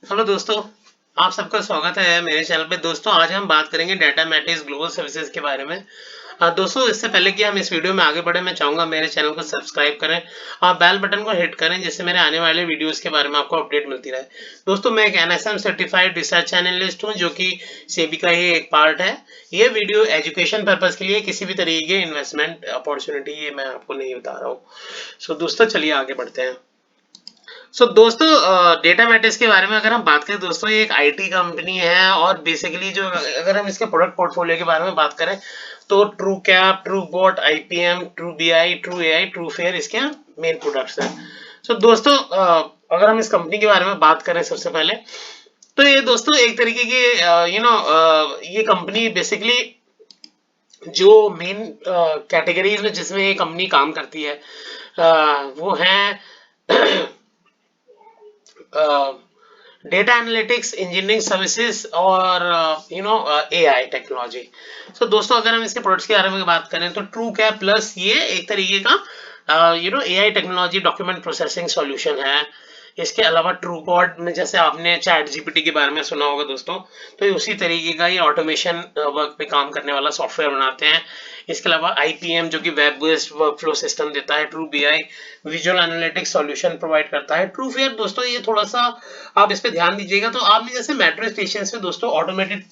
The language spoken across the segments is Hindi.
हेलो दोस्तों, आप सबका स्वागत है मेरे चैनल पे। दोस्तों आज हम बात करेंगे डाटा मैट्रिक्स ग्लोबल सर्विसेज के बारे में। दोस्तों इससे पहले कि हम इस वीडियो में आगे बढ़े, मैं चाहूंगा मेरे चैनल को सब्सक्राइब करें और बेल बटन को हिट करें, जिससे मेरे आने वाले वीडियोस के बारे में आपको अपडेट मिलती रहे। दोस्तों मैं एक एनएसएम सर्टिफाइड रिसर्च एनालिस्ट हूं, जो कि सेबी का ही एक पार्ट है। ये वीडियो एजुकेशन पर्पज के लिए, किसी भी तरीके की इन्वेस्टमेंट अपॉर्चुनिटी ये मैं आपको नहीं बता रहा हूँ। दोस्तों चलिए आगे बढ़ते हैं। दोस्तों डेटा मैट्रिक्स के बारे में अगर हम बात करें दोस्तों, ये एक आईटी कंपनी है और बेसिकली जो अगर हम इसके प्रोडक्ट पोर्टफोलियो के बारे में बात करें तो true cap, true bot, IPM, true BI, true AI, true fair इसके मेन प्रोडक्ट्स हैं। दोस्तों अगर हम इस कंपनी के बारे में बात करें सबसे पहले, तो ये दोस्तों एक तरीके की ये कंपनी बेसिकली जो मेन कैटेगरीज में जिसमें ये कंपनी काम करती है वो है डेटा एनालिटिक्स, इंजीनियरिंग सर्विसेज और एआई टेक्नोलॉजी। दोस्तों अगर हम इसके प्रोडक्ट्स के बारे में बात करें तो ट्रू कैप प्लस ये एक तरीके का AI technology document processing solution है। इसके अलावा ट्रूबॉट में, जैसे आपने चैट जीपीटी के बारे में सुना होगा दोस्तों, तो ये उसी तरीके का ये ऑटोमेशन वर्क पे काम करने वाला सॉफ्टवेयर बनाते हैं। इसके अलावा आईपीएम जो कि वेब बेस्ड वर्कफ्लो सिस्टम देता है, true BI visual analytics solution provide करता है, ट्रू फेयर दोस्तों ये थोड़ा सा आप इस पे ध्यान दीजिएगा। तो आपने जैसे मेट्रो स्टेशन पे दोस्तों ऑटोमेटेड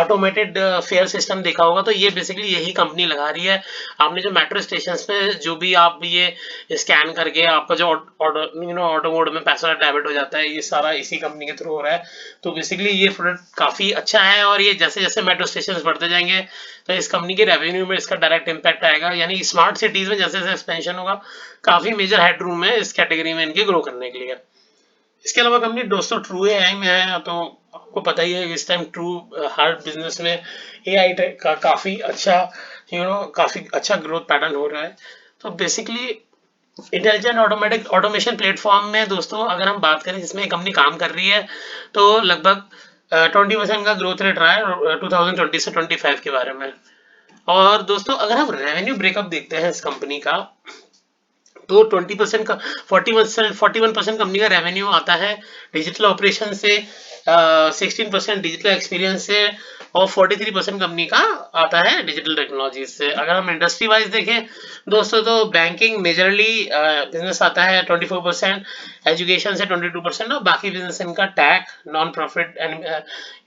ऑटोमेटेड फेयर सिस्टम देखा होगा, तो ये बेसिकली यही कंपनी लगा रही है। आपने जो मेट्रो स्टेशन पे जो भी आप ये स्कैन करके आपका जो ऑटो मोड में पैसा डेबिट हो जाता है, ये सारा इसी कंपनी के थ्रू हो रहा है। तो बेसिकली ये प्रोडक्ट काफी अच्छा है और ये जैसे जैसे मेट्रो स्टेशन बढ़ते जाएंगे तो इस कंपनी के रेवेन्यू में इसका डायरेक्ट इम्पैक्ट आएगा। यानी स्मार्ट सिटीज में जैसे जैसे एक्सपेंशन होगा, काफी मेजर हेडरूम है इस कैटेगरी में इनके ग्रो करने के लिए। इसके अलावा कंपनी दोस्तों ट्रू एआई में है, तो आपको पता ही है कि इस टाइम ट्रू हर बिजनेस में एआई का काफी अच्छा काफी अच्छा ग्रोथ पैटर्न हो रहा है। तो basically intelligent automatic automation platform में दोस्तों अगर हम बात करें जिसमें कंपनी काम कर रही है, तो लगभग 20% का ग्रोथ रेट रहा है 2020 से 25 के बारे में। और दोस्तों अगर हम रेवेन्यू ब्रेकअप देखते हैं इस कंपनी का, तो 20% का 41% कंपनी का रेवेन्यू आता है डिजिटल ऑपरेशन से, 16% डिजिटल एक्सपीरियंस से और 43% कंपनी का आता है डिजिटल टेक्नोलॉजी से। अगर हम इंडस्ट्री वाइज देखें दोस्तों, तो बैंकिंग मेजरली बिजनेस आता है 24%, एजुकेशन से 22% और बाकी बिजनेस इनका tech, non profit and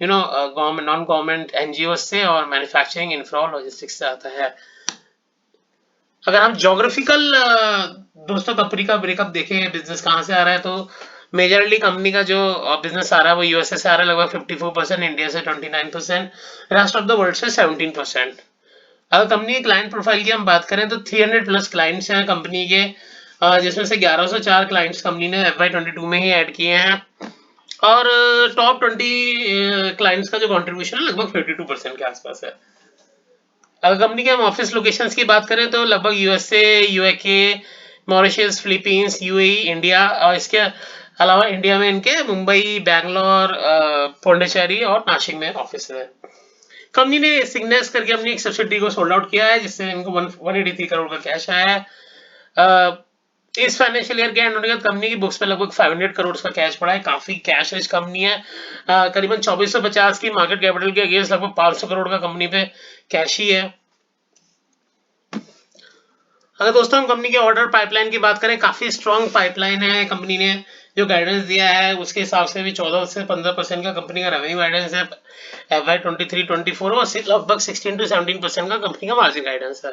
government non government NGO से और मैन्युफैक्चरिंग, इंफ्रा और लॉजिस्टिक्स से आता है। अगर हम जोग्राफिकल दोस्तों कंपनी का ब्रेकअप देखें, बिजनेस कहाँ से आ रहा है, तो मेजरली कंपनी का जो बिजनेस आ रहा है वो यूएसए से आ रहा है लगभग 54%, इंडिया से 29%, रेस्ट ऑफ द वर्ल्ड से 17%। अगर कंपनी के क्लाइंट प्रोफाइल की हम बात करें तो 300 प्लस क्लाइंट्स हैं कंपनी के, जिसमें से 1104 क्लाइंट्स कंपनी ने FY22 में ही ऐड किए हैं और टॉप 20 क्लाइंट्स का जो कंट्रीब्यूशन है लगभग 52% के आसपास है। अगर कंपनी के हम ऑफिस लोकेशंस की बात करें तो लगभग यूएसए, यूएके, मॉरिशस, फिलीपींस, यूएई, इंडिया और इसके अलावा इंडिया में इनके मुंबई, बैंगलोर, पौंडीचेरी और नासिक में ऑफिस है। कंपनी ने सिग्नेस करके अपनी एक सब्सिडी को सोल्ड आउट किया है, जिससे इनको 183 करोड़ का कैश आया है। इस फाइनेंशियल ईयर के एंड होने के बाद कंपनी की बुक्स पे लगभग 500 करोड़ का कैश पड़ा है। काफी कैश रिच कंपनी है। करीबन 2450 की मार्केट कैपिटल के अगेंस्ट लगभग 500 करोड़ का कंपनी पे कैश ही है। अगर दोस्तों हम कंपनी के ऑर्डर पाइपलाइन की बात करें, काफी स्ट्रॉन्ग पाइपलाइन है। कंपनी ने जो गाइडेंस दिया है उसके हिसाब से भी 14 से 15% का कंपनी का रेवेन्यू गाइडेंस है FY23-24 और लगभग 16 to 17% का कंपनी का मार्जिन गाइडेंस है।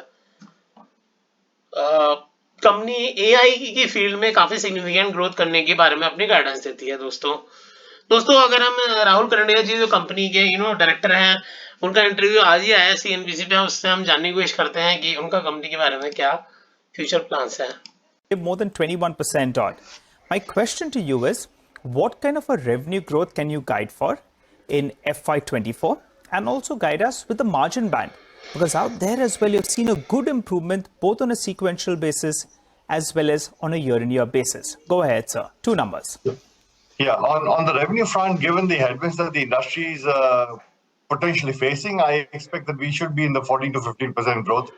कंपनी एआई की फील्ड में काफी सिग्निफिकेंट ग्रोथ करने के बारे में अपनी गाइडेंस देती है। दोस्तों अगर हम राहुल करंडिया जी जो कंपनी के डायरेक्टर हैं, उनका इंटरव्यू आज ही आया है सीएनबीसी पे, उससे हम जानने की कोशिश करते हैं कि उनका कंपनी के बारे में क्या फ्यूचर प्लान्स हैं। More than 21% odd. My question to you is, what kind of a revenue growth can you guide for in FY24 and also guide us with the margin band? Because out there as well, you've seen a good improvement both on a sequential basis as well as on a year-on-year basis. Go ahead, sir. Two numbers. Yeah, on the revenue front, given the headwinds that the industry is potentially facing, I expect that we should be in the 14 to 15% growth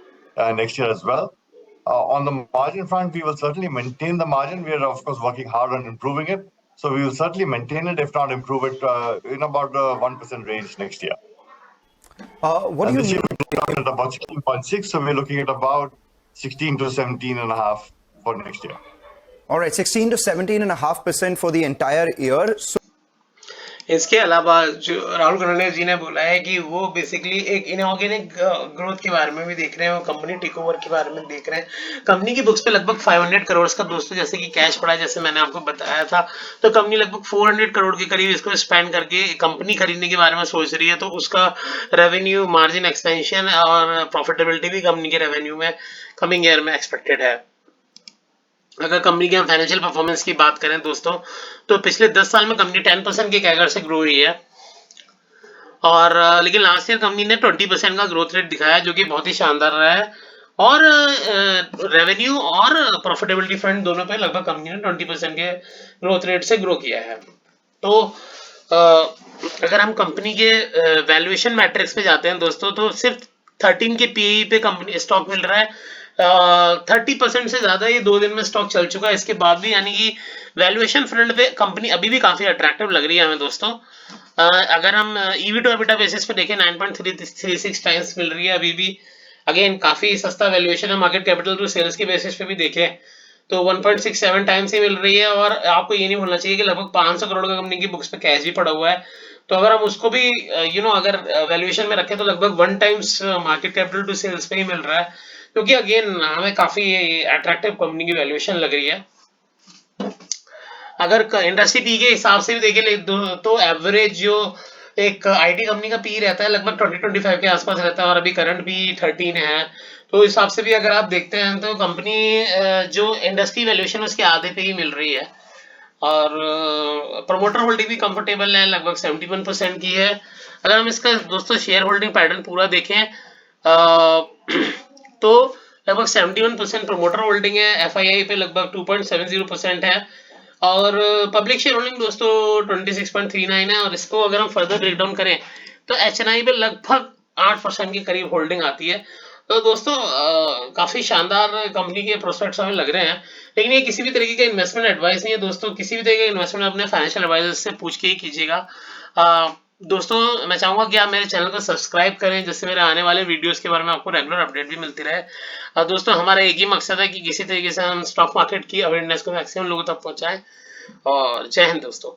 next year as well. On the margin front, we will certainly maintain the margin. We are, of course, working hard on improving it. So we will certainly maintain it, if not improve it, in about the 1% range next year. What do And you this year mean? we're looking at about 16.6, so we're looking at about 16 to 17.5 for next year. All right, 16 to 17.5% for the entire year. So इसके अलावा जो राहुल गणेश जी ने बोला है कि वो बेसिकली एक इनऑर्गेनिक ग्रोथ के बारे में भी देख रहे हैं, कंपनी टेक ओवर के बारे में देख रहे हैं। कंपनी की बुक्स पे लगभग 500 करोड़ का दोस्तों जैसे कि कैश पड़ा है, जैसे मैंने आपको बताया था। तो कंपनी लगभग 400 करोड़ के करीब इसको स्पेंड करके कंपनी खरीदने के बारे में सोच रही है। तो उसका रेवेन्यू मार्जिन एक्सपेंशन और प्रॉफिटेबिलिटी भी कंपनी के रेवेन्यू में कमिंग ईयर में एक्सपेक्टेड है। अगर कंपनी के हम फाइनेंशियल परफॉर्मेंस की बात करें दोस्तों, तो पिछले 10 साल में कंपनी 10% के कैगर से ग्रो हुई है, और लेकिन लास्ट ईयर कंपनी ने 20% का ग्रोथ रेट दिखाया, जो कि बहुत ही शानदार रहा है। और रेवेन्यू और प्रॉफिटेबिलिटी फ्रंट दोनों पे लगभग कंपनी ने 20% के ग्रोथ रेट से ग्रो किया है। तो अगर हम कंपनी के वैल्यूएशन मैट्रिक्स पे जाते हैं दोस्तों, तो सिर्फ 13 के पीई पे कंपनी स्टॉक मिल रहा है। 30% से ज्यादा ये 2 दिन में स्टॉक चल चुका है इसके बाद भी, यानी कि वैल्यूएशन फ्रंट पे कंपनी अभी भी काफी अट्रैक्टिव लग रही है हमें दोस्तों। अगर हम ईवी टू एबिटा बेसिस पे देखें 9.36 टाइम्स मिल रही है अभी भी। अगेन काफी सस्ता वैल्यूएशन है। मार्केट कैपिटल टू सेल्स के बेसिस पे भी देखें तो 1.67 टाइम्स ही मिल रही है। और आपको ये नहीं भूलना चाहिए कि लगभग 500 करोड़ का कंपनी की बुक्स पे कैश भी पड़ा हुआ है। तो अगर हम उसको भी अगर वैल्यूएशन में रखें तो लगभग 1 times market capital to sales पे ही मिल रहा है, क्योंकि अगेन हमें काफी अट्रैक्टिव कंपनी की वैल्यूएशन लग रही है। अगर इंडस्ट्री पी के हिसाब से भी देखें तो एवरेज जो एक आईटी कंपनी का पी रहता है लगभग 20-25 के आसपास रहता है, और अभी करंट भी 13 है। तो इस हिसाब से भी अगर आप देखते हैं तो कंपनी जो इंडस्ट्री वैल्यूएशन उसके आधे पे ही मिल रही है। और प्रमोटर होल्डिंग भी कंफर्टेबल है, लगभग 71% की है। अगर हम इसका दोस्तों शेयर होल्डिंग पैटर्न पूरा देखें तो लगभग 71% प्रमोटर होल्डिंग है, एफआईआई पे लगभग 2.70% है, और पब्लिक शेयर होल्डिंग दोस्तों 26.39 है। और इसको अगर हम फर्दर ब्रेक डाउन करें तो एचएनआई पे लगभग 8% के करीब होल्डिंग आती है। तो दोस्तों काफी शानदार कंपनी के प्रोस्पेक्ट्स हमें लग रहे हैं, लेकिन ये किसी भी तरीके का इन्वेस्टमेंट एडवाइस नहीं है दोस्तों। किसी भी तरीके का इन्वेस्टमेंट अपने फाइनेंशियल एडवाइजर से पूछ के ही कीजिएगा। दोस्तों मैं चाहूंगा कि आप मेरे चैनल को सब्सक्राइब करें, जिससे मेरे आने वाले वीडियोस के बारे में आपको रेगुलर अपडेट भी मिलती रहे। दोस्तों हमारा एक ही मकसद है कि किसी तरीके से हम स्टॉक मार्केट की अवेयरनेस को मैक्सिमम लोगों तक पहुंचाएं। और जय हिंद दोस्तों।